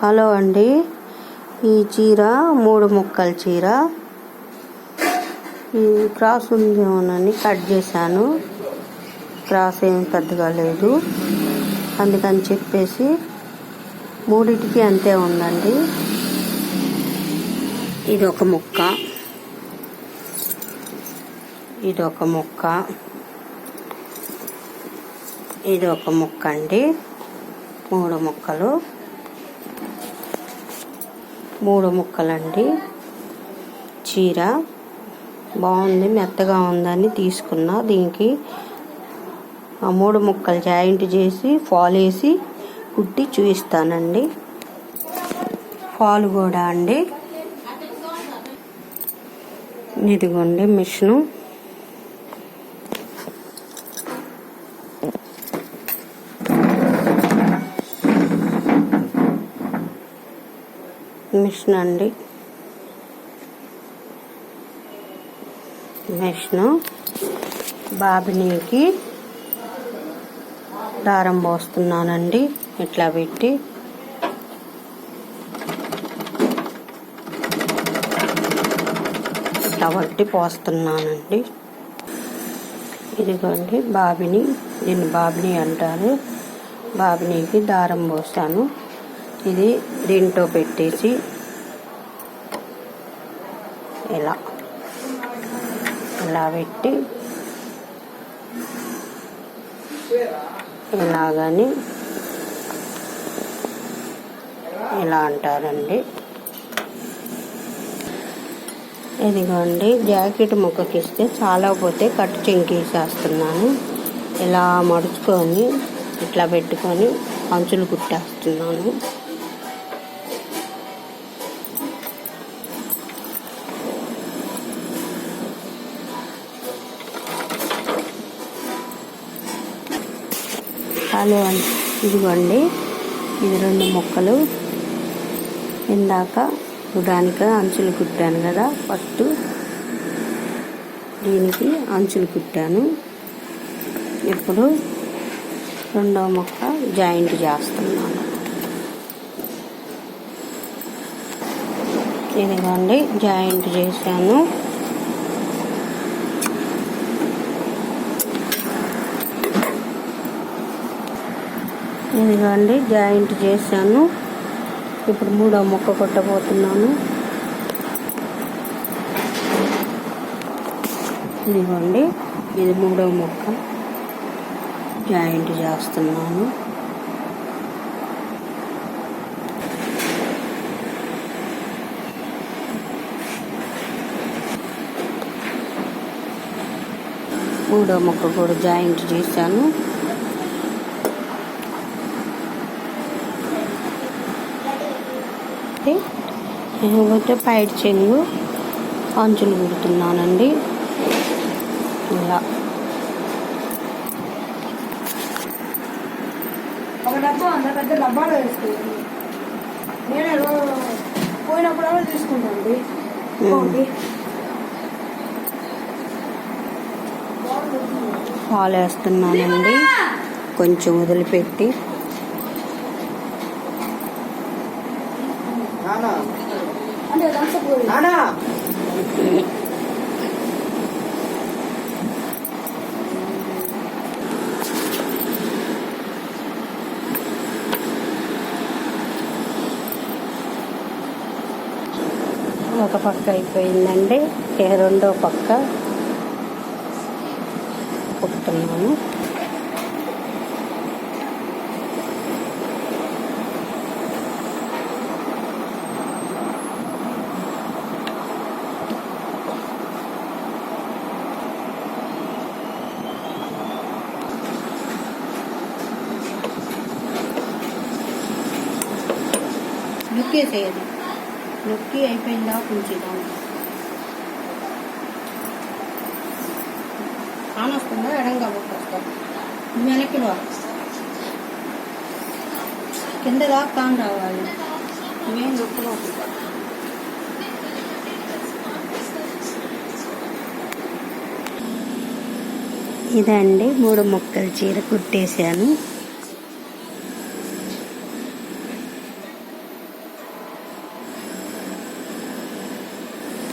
Hello అండి, ఈ చీర 3 ముక్కల చీర. ఈ క్రాస్ ఉందేమోనని కట్ చేశాను. క్రాస్ ఏం పెద్దగా లేదు, అందుకని చెప్పేసి మూడిటికి అంతే ఉందండి. ఇదొక ముక్క, ఇదొక ముక్క, ఇదొక ముక్క అండి. 3 ముక్కలు, 3 ముక్కలండి. చీర బాగుంది, మెత్తగా ఉందని తీసుకున్నా. దీనికి 3 ముక్కలు జాయింట్ చేసి ఫాల్ వేసి కుట్టి చూపిస్తానండి. ఫాల్ కూడా అండి, ఇదిగోండి మిషను. మిషన్ అండి, మిషను. బాబినీకి దారం పోస్తున్నానండి. ఇట్లా పెట్టి ఇట్లా పట్టి పోస్తున్నానండి. ఇదిగోండి బాబిని, దీన్ని బాబిని అంటారు. బాబినీకి దారం పోసాను. ఇది దీంట్లో పెట్టేసి ఇలా పెట్టి ఇలాగని ఇలా అంటారండి. ఇదిగోండి జాకెట్ ముక్కకిస్తే చాలా పోతే కట్టు చెంకేసేస్తున్నాను. ఇలా మడుచుకొని ఇట్లా పెట్టుకొని అంచులు కుట్టేస్తున్నాను. హలో అండి, ఇదిగోండి ఇది 2 ముక్కలు. ఇందాక దానికి అంచులు కుట్టాను కదా, ఫస్ట్ దీనికి అంచులు కుట్టాను. ఇప్పుడు 2వ ముక్క జాయింట్ చేస్తున్నాను. ఇదిగోండి జాయింట్ చేశాను. ఇదిగోండి జాయింట్ చేశాను. ఇప్పుడు 3వ ముక్క కొట్టబోతున్నాను. ఇదిగోండి ఇది 3వ ముక్క జాయింట్ చేస్తున్నాను. మూడవ ముక్క కూడా జాయింట్ చేశాను. లేకపోతే పైట్ చెంగు అంచులు కుడుతున్నానండి. ఇలా ఒక డబ్బా అంత పెద్ద డబ్బాలో వేసుకుంటాను. నేనే పోయినప్పుడల్లా తీసుకుంటానండి. పాలు వేస్తున్నానండి, కొంచెం వదిలిపెట్టి. ఒక పక్క అయిపోయిందండి, 2వ పక్క కుడుతున్నాను. నొక్కేసేయాలి, నొక్కి అయిపోయిందా కొంచెం కానొస్తుందా ఎడంగా వస్తా వెనక్కి కింద దాకా కాని రావాలి. ఇవేం నొప్పులు ఇదండి 3 ముక్కల చీర కుట్టేశాను.